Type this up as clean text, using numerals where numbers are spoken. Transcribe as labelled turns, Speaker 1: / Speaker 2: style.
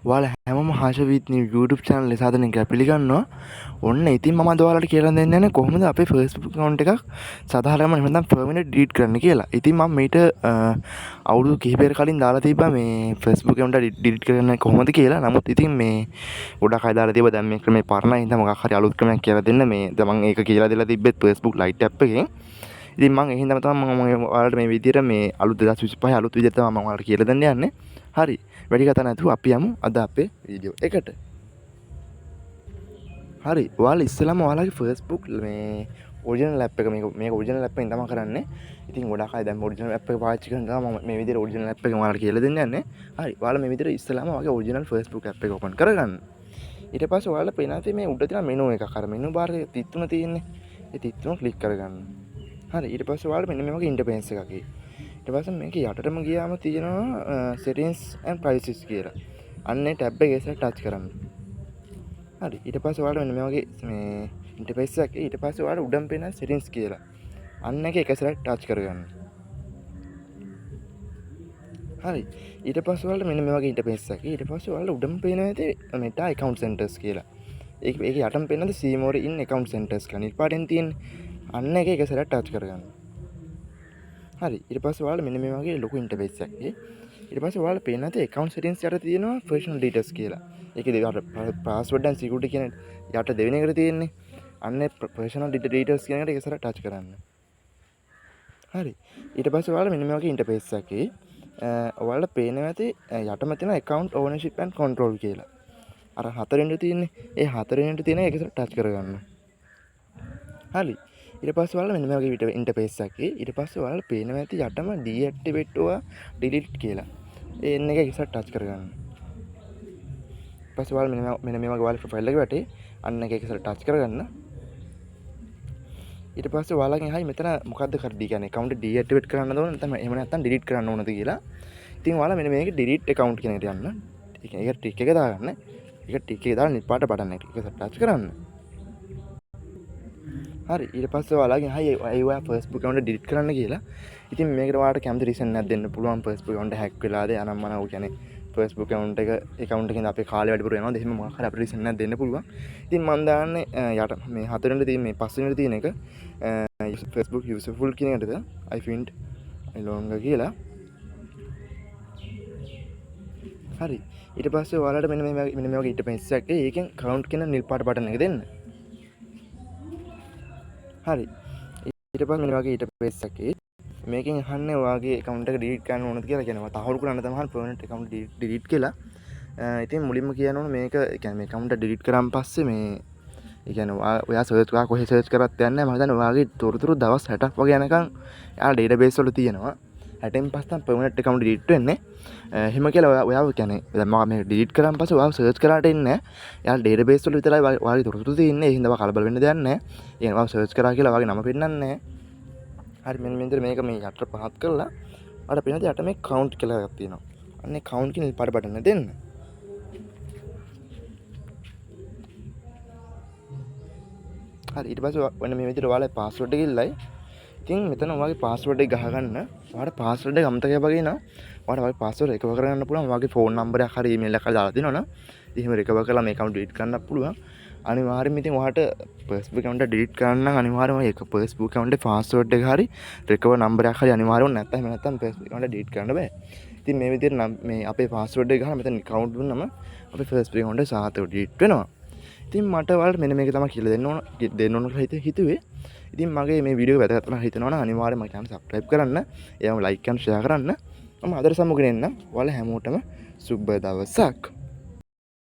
Speaker 1: ඔයාලා හැමෝම හර්ෂවිත්නි YouTube channel එක සාදරයෙන් පිළිගන්නවා. ඔන්න ඉතින් මම අද ඔයාලට කියලා දෙන්න යන්නේ කොහොමද අපේ Facebook account එකක් සාධාරණම නැත්නම් permanent delete කරන්න කියලා. ඉතින් මම මීට අවුරුදු කිහිපයකට කලින් දාලා තිබ්බා මේ Facebook account එක delete කරන්න කොහොමද කියලා. නමුත් ඉතින් මේ ගොඩක් අය දාලා තිබ්බා දැන් මේ ක්‍රමේ පරණයි හින්දා මොකක් හරි අලුත් ක්‍රමයක් කියලා දෙන්න මේ දැන් මම ඒක කියලා දෙලා තිබ්බෙත් Facebook Lite app එකෙන්. ඉතින් මම ඒ හින්දාම තමයි මම ඔයාලට මේ විදිහට මේ අලුත් 2025 අලුත් විදිහට තමයි මම ඔයාලට කියලා දෙන්න යන්නේ. හරි. වැඩි කතා නැතුව අපි යමු අද අපේ වීඩියෝ එකට. හරි. ඔයාලා ඉස්සෙල්ලාම ඔයාලගේ Facebook මේ ඔරිජිනල් app එක මේක ඔරිජිනල් app එකෙන් තමයි කරන්නේ. ඉතින් ගොඩක් අය දැන් ඔරිජිනල් app එක පාවිච්චි කරන තමයි මම මේ විදිහට ඔරිජිනල් app එකෙන් ඔයාලට කියලා දෙන්න යන්නේ. හරි. ඔයාලා මේ විදිහට ඉස්සෙල්ලාම ඔයාගේ ඔරිජිනල් Facebook app එක open කරගන්න. ඊට පස්සේ ඔයාලා පේනවා මේ උඩ තියෙන මෙනු එකක්. අර මෙනු බාර් එකේ 33 තියෙන්නේ. ඒ 33 ක්ලික් කරගන්න. හරි. ඊට පස්සේ ඔයාලා මෙන්න මේ වගේ ඉන්ටර්ෆේස් එකක් එයි. ඊට පස්සේ මේක යටටම ගියාම තියෙනවා settings and privacy කියලා. අන්න ඒ ටැබ් එකේ ඉස්සර ටච් කරන්න. හරි. ඊට පස්සේ ඔයාලට මෙන්න මේ වගේ මේ ඉන්ටර්ෆේස් එකක් එයි. ඊට පස්සේ ඔයාලට උඩම පේන settings කියලා. අන්න එක ඉස්සර ටච් කරගන්න. හරි. ඊට පස්සේ ඔයාලට මෙන්න මේ වගේ ඉන්ටර්ෆේස් එකක් එයි. ඊට පස්සේ ඔයාලට උඩම පේන ඇති Meta account centers කියලා. ඒක යටම පේනද see more in account centers කියලා. නිල් පාටෙන් තියෙන අන්න එක ඉස්සර ටච් කරගන්න. හරි. ඊට පස්සේ ඔයාලා මෙන්න මේ වගේ ලොකු ඉන්ටර්ෆේස් එකක් එයි. ඊට පස්සේ ඔයාලා පේන නැති account settings යට තියෙනවා personal details කියලා. ඒකේ password and security කියන යට දෙවෙනි එකට තියෙන්නේ. අන්න personal details කියන එකට ඉස්සරහ ටච් කරන්න. හරි. ඊට පස්සේ ඔයාලා මෙන්න මේ වගේ ඉන්ටර්ෆේස් එකක් එයි. ඔයාලා පේන නැති යටම තියෙන account ownership and control කියලා. අර හතරෙන්ට තියෙන්නේ. ඒ හතරෙන්ට තියෙන එක ඉස්සරහ ටච් කරගන්න. හරි. ඊට පස්සේ ඔයාලා මෙන්න මේ වගේ ඉන්ටර්ෆේස් එකක් එයි. ඊට පස්සේ ඔයාලා පේනවා ඇති යටම deactivate or delete කියලා. එන්න එක ඉස්සර ටච් කරගන්න. ඊට පස්සේ ඔයාලා මෙන්න මේ වගේ ඔයාලා ප්‍රොෆයිල් එක වැටේ අන්න එක ඉස්සර ටච් කරගන්න. ඊට පස්සේ ඔයාලගෙන් අහයි මෙතන මොකද්ද කරදී කියන්නේ account deactivate කරන්නද ඕන නැත්නම් එහෙම නැත්නම් delete කරන්න ඕනද කියලා. ඉතින් ඔයාලා මෙන්න මේක delete account කියන එකට යන්න. ඒක ටික් එක දාගන්න. ඒක ටික් එක දාලා නිල් පාට බටන් එක ටච් කරන්න. හරි. ඊට පස්සේ ඔයාලගෙන් අහයි ඔයා Facebook account delete කරන්න කියලා. ඉතින් මේකට ඔයාලට කැමති රීසන් එකක් දෙන්න පුළුවන්. Facebook account hack වෙලාද අනම්මන ඔය කියන්නේ Facebook account එකෙන් අපේ කාලේ වැඩිපුර යනවාද එහෙම මොකක් හරි අපිට රීසන් එකක් දෙන්න පුළුවන්. ඉතින් මම දාන්නේ යට මේ හතරෙන්ට තියෙන මේ පස්වෙනිට තියෙන එක Facebook useful කියන එකටද I find longer කියලා. හරි. ඊට පස්සේ ඔයාලට මෙන්න මේ වගේ ඉන්ටර්ෆේස් එකක් ඒකෙන් count කියන නිල් පාට බටන් එක දෙන්න. හරි. ඊට පස්සේ මෙන්න වගේ ඉන්ටර්ෆේස් එකක් මේකෙන් අහන්නේ ඔයාගේ account එක delete කරන්න ඕනද කියලා කියනවා. තහවුරු කරන්න තමයි permanent account delete කියලා. ඉතින් මුලින්ම කියන්න ඕන මේක කියන්නේ මේ account එක delete කරාන් පස්සේ මේ ඒ කියන්නේ ඔයා search කරා කොහේ search කරත් යන්නේ නැහැ. මම හිතන්නේ ඔයාගේ තොරතුරු දවස් 60ක් වගේ යනකම් එයා database වල තියෙනවා. 60න් පස්සේ තමයි permanent account delete වෙන්නේ. එහෙම කියලා ඔයාව කියන්නේ දැන් මම මේ delete කරාන් පස්සේ ඔයාව search කරාට එන්නේ නැහැ. එයා database වල විතරයි ඔයාගේ තොරතුරු තියෙන්නේ. ඒ හින්දා ඔයා කලබල වෙන්න දෙයක් නැහැ. ඒ කියන්නේ ඔයාව search කරා කියලා ඔයාගේ නම පෙන්නන්නේ නැහැ. හරි මෙන්න මෙතන මේක මේ යට පහත් කරලා අර පේනද යට මේ count කියලා එකක් තියෙනවා. අන්නේ count කියන පාට බටන් දෙන්න. හරි ඊට පස්සේ වෙන මේ විදිහට ඔයාලා password එක ඉල්ලයි. ඉතින් මෙතන ඔයාගේ password එක ගහගන්න. ඔයාලට password එක අමතක වගේ නා. ඔයාලට ඔයාගේ password එක recover කරගන්න පුළුවන්. ඔයාගේ phone number එක හරි email එකක් හරි දාලා තියෙනවනම් එහෙම recover කරලා මේ account delete කරන්න පුළුවන්. අනිවාර්යයෙන්ම ඉතින් ඔයාලට Facebook account එක delete කරන්න නම් අනිවාර්යයෙන්ම ඒක Facebook account එකේ password එක හරි recover number එකක් හරි අනිවාර්යයෙන්ම නැත්නම් Facebook account එක delete කරන්න බෑ. ඉතින් මේ විදිහට මේ අපේ password එක ගහලා මෙතන account දුන්නම අපේ Facebook account එක සාහතව delete වෙනවා. ඉතින් මට ඔයාලට මෙන්න මේක තමයි කියලා දෙන්න ඕන කියලා හිතුවේ. ඉතින් මගේ මේ වීඩියෝ එක වැදගත් කියලා හිතනවා නම් අනිවාර්යයෙන්ම මගේ channel subscribe කරන්න. එයාම like and share කරන්න. මම අදට සමුගෙන එන්න. ඔයාලා හැමෝටම සුබ දවසක්.